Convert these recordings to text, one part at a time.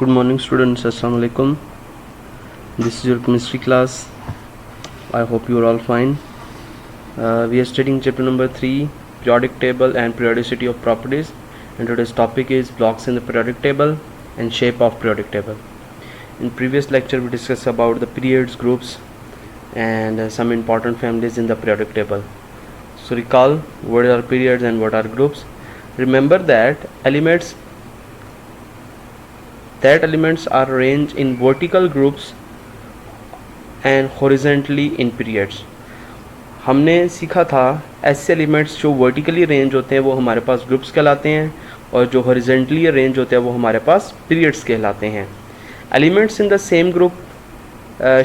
Good morning students, Assalamu alaikum. This is your chemistry class. I hope you are all fine. We are studying chapter number 3, periodic table and periodicity of properties, and today's topic is blocks in the periodic table and shape of periodic table. In previous lecture we discussed about the periods, groups and some important families in the periodic table. So recall what are periods and what are groups. Remember that elements are arranged in vertical groups and horizontally in periods. हमने सीखा था ऐसे elements जो vertically arrange होते हैं वो हमारे पास groups कहलाते हैं और जो हॉरिजॉन्टली अरेंज होते हैं वो हमारे पास पीरियड्स कहलाते हैं. Elements in the same group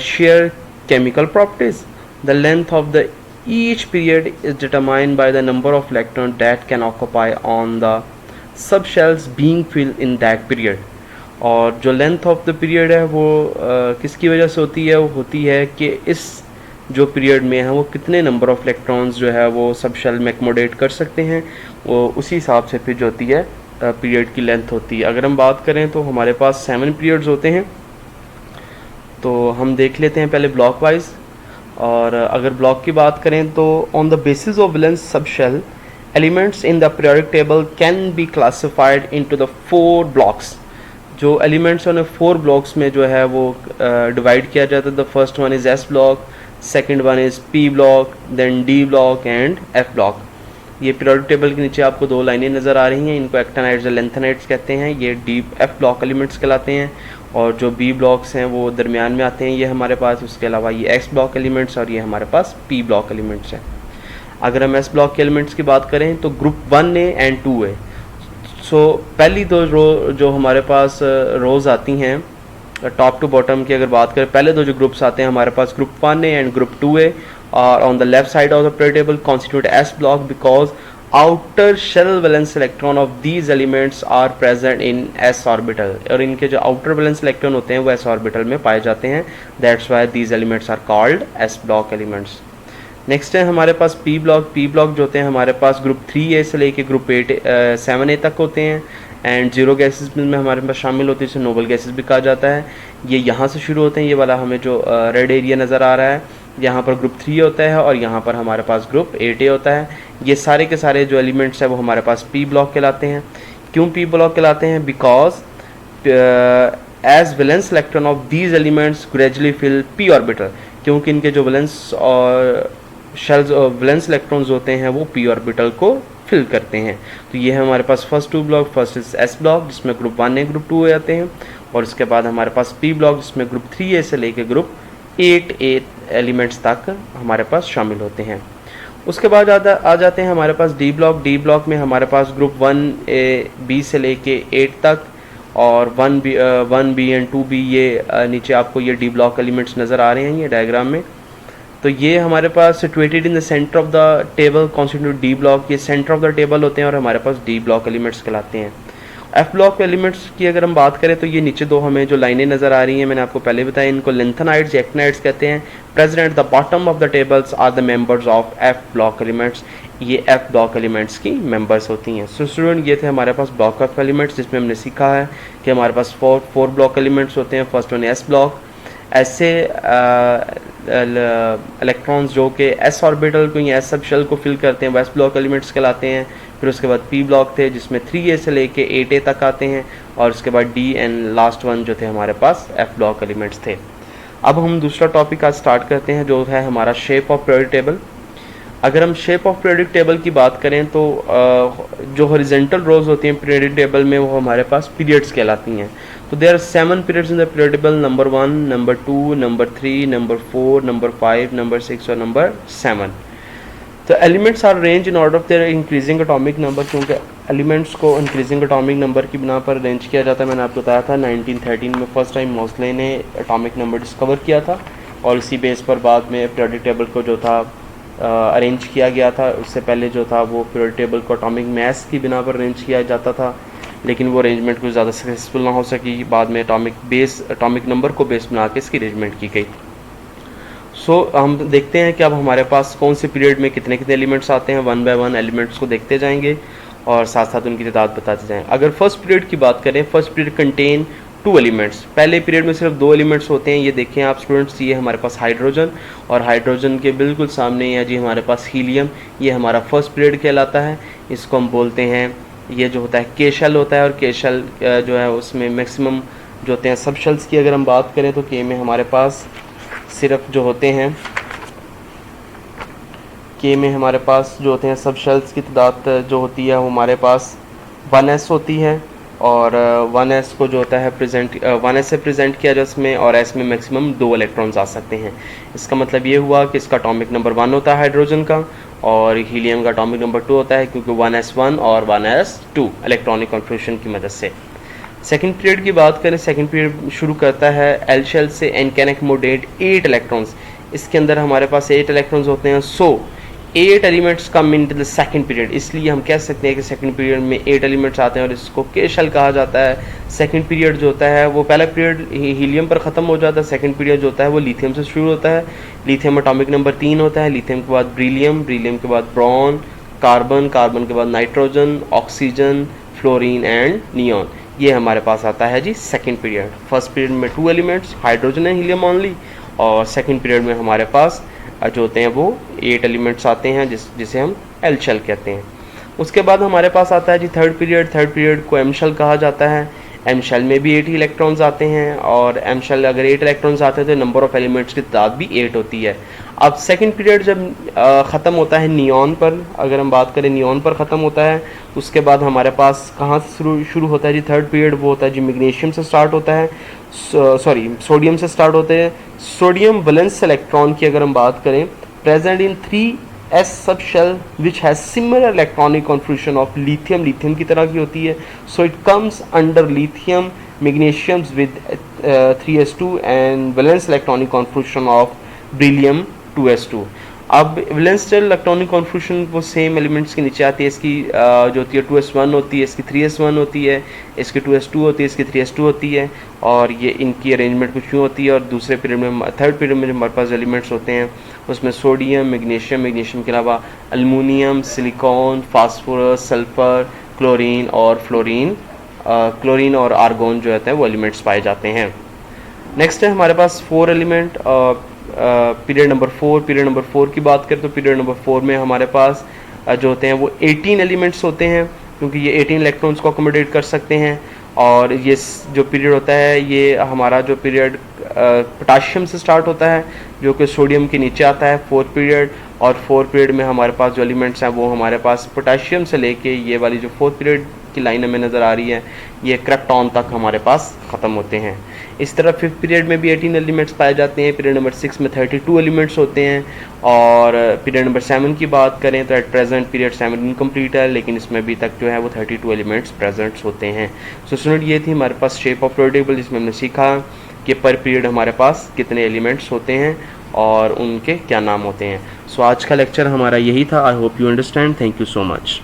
share chemical properties. The length of the each period is determined by the number of electron that can occupy on the sub shells being filled in that period. और जो length of the period है वो किसकी वजह से होती है? वो होती है कि इस जो पीरियड में है वो कितने नंबर ऑफ इलेक्ट्रॉन्स जो है वो सब शेल में एक्मोडेट कर सकते हैं, वो उसी हिसाब से फिर जो होती है पीरियड की लेंथ होती है. अगर हम बात करें तो हमारे पास 7 पीरियड्स होते हैं. तो हम देख लेते हैं पहले ब्लॉक वाइज. और अगर ब्लॉक की बात करें तो on the basis of valence sub shell elements in the periodic table can be classified into the 4 blocks. जो एलिमेंट्स उन्हें 4 ब्लॉक्स में जो है वो डिवाइड किया जाता है. The first one is s block, second one is p block, then d block and f block. ये पीरियोडिक टेबल के नीचे आपको 2 लाइनें नज़र आ रही हैं. इनको एक्टिनाइड्स और लेंथेनाइड्स कहते हैं. ये डी एफ ब्लॉक एलिमेंट्स कहलाते हैं. और जो बी ब्लॉक्स हैं वो दरमियान में आते हैं ये हमारे पास. उसके अलावा ये एक्स ब्लॉक एलिमेंट्स और ये हमारे पास पी ब्लॉक एलिमेंट्स हैं. अगर हम एस ब्लॉक के एलिमेंट्स की बात करें तो ग्रुप 1A एंड 2A. सो पहली 2 रो जो हमारे पास रोज़ आती हैं टॉप टू बॉटम की अगर बात करें, पहले 2 जो ग्रुप्स आते हैं हमारे पास group 1A and group 2A. और on the left side of the periodic table constitute s block because outer shell valence electron of these elements are present in s orbital. और इनके जो आउटर वैलेंस इलेक्ट्रॉन होते हैं वो S orbital में पाए जाते हैं. That's why these elements are called s block elements. Next है हमारे पास पी ब्लॉक. पी ब्लॉक जो होते हैं हमारे पास ग्रुप 3A से लेके ग्रुप 7A तक होते हैं. एंड जीरो गैसेस में हमारे पास शामिल होती है, जिसे नोबल गैसेस भी कहा जाता है. ये यहाँ से शुरू होते हैं. ये वाला हमें जो रेड एरिया नज़र आ रहा है यहाँ पर ग्रुप 3 होता है और यहाँ पर हमारे पास ग्रुप 8A होता है. ये सारे के सारे जो एलिमेंट्स हैं वो हमारे पास पी ब्लॉक कहलाते हैं. क्यों पी ब्लॉक कहलाते हैं? Because as valence electron of these elements gradually fill p orbital. क्योंकि इनके जो वैलेंस और शेल्स वैलेंस इलेक्ट्रॉन्स होते हैं वो पी ऑर्बिटल को फिल करते हैं. तो ये है हमारे पास first 2 block. First is S block जिसमें ग्रुप 1A ग्रुप 2A आते हैं. और इसके बाद हमारे पास पी ब्लॉक जिसमें ग्रुप 3A से लेके ग्रुप 8A एलिमेंट्स तक हमारे पास शामिल होते हैं. उसके बाद आ जाते हैं हमारे पास डी ब्लॉक. डी ब्लॉक में हमारे पास ग्रुप 1B से लेके 8 तक और 1B एंड 2B. ये नीचे आपको ये डी ब्लॉक एलिमेंट्स नज़र आ रहे हैं ये डायग्राम में. तो ये हमारे पास situated in the centre of the table constitute D block. ये सेंटर ऑफ द टेबल होते हैं और हमारे पास डी ब्लॉक एलिमेंट्स कहलाते हैं. एफ ब्लॉक एलिमेंट्स की अगर हम बात करें तो ये नीचे 2 हमें जो लाइनें नज़र आ रही हैं मैंने आपको पहले बताया, इनको लेंथेनाइड्स या एक्टिनाइड्स कहते हैं. Present at the bottom of the tables are the members of f block elements. ये एफ ब्लॉक एलिमेंट्स की मेंबर्स होती हैं. सो स्टूडेंट ये थे हमारे पास ब्लॉक ऑफ एलिमेंट्स जिसमें हमने सीखा है कि हमारे पास 4 ब्लॉक एलिमेंट्स होते हैं. First one S block. ऐसे इलेक्ट्रॉन्स जो कि एस ऑर्बिटल को या एस सब शेल को फिल करते हैं वो एस ब्लॉक एलिमेंट्स कहलाते हैं. फिर उसके बाद पी ब्लॉक थे जिसमें 3A से लेके 8A तक आते हैं. और उसके बाद डी एंड लास्ट वन जो थे हमारे पास एफ ब्लॉक एलिमेंट्स थे. अब हम दूसरा टॉपिक आज स्टार्ट करते हैं जो है हमारा शेप ऑफ पीरियोडिक टेबल. अगर हम शेप ऑफ पीरियोडिक टेबल की बात करें तो जो हॉरिजॉन्टल रोज होती हैं पीरियोडिक टेबल में वो हमारे पास पीरियड्स कहलाती हैं. तो there are 7 periods in the periodic table. Number 1, number 2, number 3, number 4, number 5, number 6 और नंबर 7. तो elements are arrange in order of their increasing atomic number. क्योंकि एलिमेंट्स को इंक्रीजिंग एटॉमिक नंबर की बिना पर अरेंज किया जाता है. मैंने आपको बताया था 1913 में फर्स्ट टाइम मोस्ले ने एटॉमिक नंबर डिस्कवर किया था और इसी बेस पर बाद में पीरियोडिक टेबल को जो था अरेंज किया गया था. उससे पहले जो था वो पीरियोडिक टेबल को एटॉमिक मास की बिना पर अरेंज किया जाता था, लेकिन वो अरेंजमेंट कुछ ज़्यादा सक्सेसफुल ना हो सकी. बाद में एटॉमिक नंबर को बेस बना के इसकी अरेंजमेंट की गई. सो हम देखते हैं कि अब हमारे पास कौन से पीरियड में कितने कितने एलिमेंट्स आते हैं. 1 बाय 1 एलिमेंट्स को देखते जाएंगे और साथ साथ उनकी तादाद बताते जाएँ. अगर फर्स्ट पीरियड की बात करें, फर्स्ट पीरियड कंटेन 2 एलिमेंट्स। पहले पीरियड में सिर्फ 2 एलिमेंट्स होते हैं, ये देखें आप स्टूडेंट्स, ये हमारे पास हाइड्रोजन और हाइड्रोजन के बिल्कुल सामने है जी हमारे पास हीलियम। ये हमारा फर्स्ट पीरियड कहलाता है। इसको हम बोलते हैं, ये जो होता है के शेल होता है, और के शेल जो है उसमें मैक्सिमम जो होते हैं सब शेल्स की अगर हम बात करें तो के में हमारे पास सिर्फ जो होते हैं, के में हमारे पास जो होते हैं सब शेल्स की तादाद जो होती है वो हमारे पास 1s होती है, और 1s को जो होता है प्रेजेंट 1s से प्रेजेंट किया जाए इसमें, और s में मैक्सिमम 2 इलेक्ट्रॉन्स आ सकते हैं। इसका मतलब ये हुआ कि इसका एटॉमिक नंबर 1 होता है हाइड्रोजन का, और हीलियम का एटॉमिक नंबर 2 होता है, क्योंकि 1s1 और 1s2 इलेक्ट्रॉनिक कॉन्फ्लिगरेशन की मदद से। सेकंड पीरियड की बात करें, सेकंड पीरियड शुरू करता है एल शेल से, एन कैन अकोमोडेट 8 इलेक्ट्रॉन्स। इसके अंदर हमारे पास 8 इलेक्ट्रॉन्स होते हैं। सो 8 elements come in the second period, इसलिए हम कह सकते हैं कि सेकंड पीरियड में 8 एलिमेंट्स आते हैं, और इसको के शेल कहा जाता है। सेकंड पीरियड जो होता है वो पहला पीरियड हीलियम पर ख़त्म हो जाता है, सेकंड पीरियड जो होता है वो लिथियम से शुरू होता है। लिथियम एटॉमिक नंबर 3 होता है, लिथियम के बाद ब्रिलियम, ब्रिलियम के बाद ब्रॉन, कार्बन, कार्बन के बाद nitrogen, oxygen, fluorine and neon. ये हमारे पास आता है जी सेकंड पीरियड। फर्स्ट पीरियड में 2 elements hydrogen and helium only, और सेकंड पीरियड में हमारे पास जो होते हैं वो 8 एलिमेंट्स आते हैं, जिसे हम एल शेल कहते हैं। उसके बाद हमारे पास आता है जी थर्ड पीरियड। थर्ड पीरियड को एम शेल कहा जाता है। एम शेल में भी 8 ही इलेक्ट्रॉन्स आते हैं, और एम शेल अगर 8 इलेक्ट्रॉन्स आते हैं तो नंबर ऑफ एलिमेंट्स की तादाद भी 8 होती है। अब सेकंड पीरियड जब ख़त्म होता है नियॉन पर, अगर हम बात करें नियॉन पर ख़त्म होता है, उसके बाद हमारे पास कहाँ से शुरू होता है जी थर्ड पीरियड, वो होता है जी मैग्नीशियम से स्टार्ट होता है, सोडियम से स्टार्ट होते हैं। सोडियम वैलेंस इलेक्ट्रॉन की अगर हम बात करें, present in 3s subshell which has similar electronic configuration of lithium, lithium की तरह की होती है। So it comes under lithium magnesiums with 3s2 and valence electronic configuration of beryllium 2s2। अब वैलेंस इलेक्ट्रॉनिक कॉन्फ्लिगरेशन वो सेम एलिमेंट्स के नीचे आती है। इसकी जो होती है 2s1 होती है, इसकी 3s1 होती है, इसकी 2s2 होती है, इसकी 3s2 होती है, और ये इनकी अरेंजमेंट कुछ यूँ होती है। और दूसरे पीरियड में, थर्ड पीरियड में जो हमारे पास एलिमेंट्स होते हैं उसमें सोडियम, मैग्नीशियम, मैग्नीशियम के अलावा aluminium, silicon, phosphorus, sulphur, chlorine और फ्लोरीन, क्लोरीन और आर्गोन जो होते हैं वो एलिमेंट्स पाए जाते हैं। नेक्स्ट है हमारे पास 4 element, period number 4। Period number 4 की बात करें तो पीरियड नंबर 4 में हमारे पास जो होते हैं वो 18 एलिमेंट्स होते हैं, क्योंकि ये 18 इलेक्ट्रॉन्स को अकोमोडेट कर सकते हैं। और ये जो पीरियड होता है, ये हमारा जो पीरियड पोटाशियम से स्टार्ट होता है, जो कि सोडियम के नीचे आता है, 4th पीरियड। और 4th पीरियड में हमारे पास जो एलिमेंट्स हैं वो हमारे पास पोटाशियम से लेके ये वाली जो 4th पीरियड की लाइन हमें नज़र आ रही है, ये क्रिप्टॉन तक हमारे पास ख़त्म होते हैं। इस तरह 5th पीरियड में भी 18 एलिमेंट्स पाए जाते हैं। पीरियड नंबर 6 में 32 एलिमेंट्स होते हैं। और पीरियड नंबर 7 की बात करें तो एट प्रेजेंट पीरियड 7 इनकम्प्लीट है, लेकिन इसमें अभी तक जो है वो 32 एलिमेंट्स प्रेजेंट्स होते हैं। सो स्टूडेंट, ये थी हमारे पास शेप ऑफ पीरियोडिक टेबल, जिसमें हमने सीखा कि पर पीरियड हमारे पास कितने एलिमेंट्स होते हैं और उनके क्या नाम होते हैं। सो आज का लेक्चर हमारा यही था। I hope you understand. Thank you so much.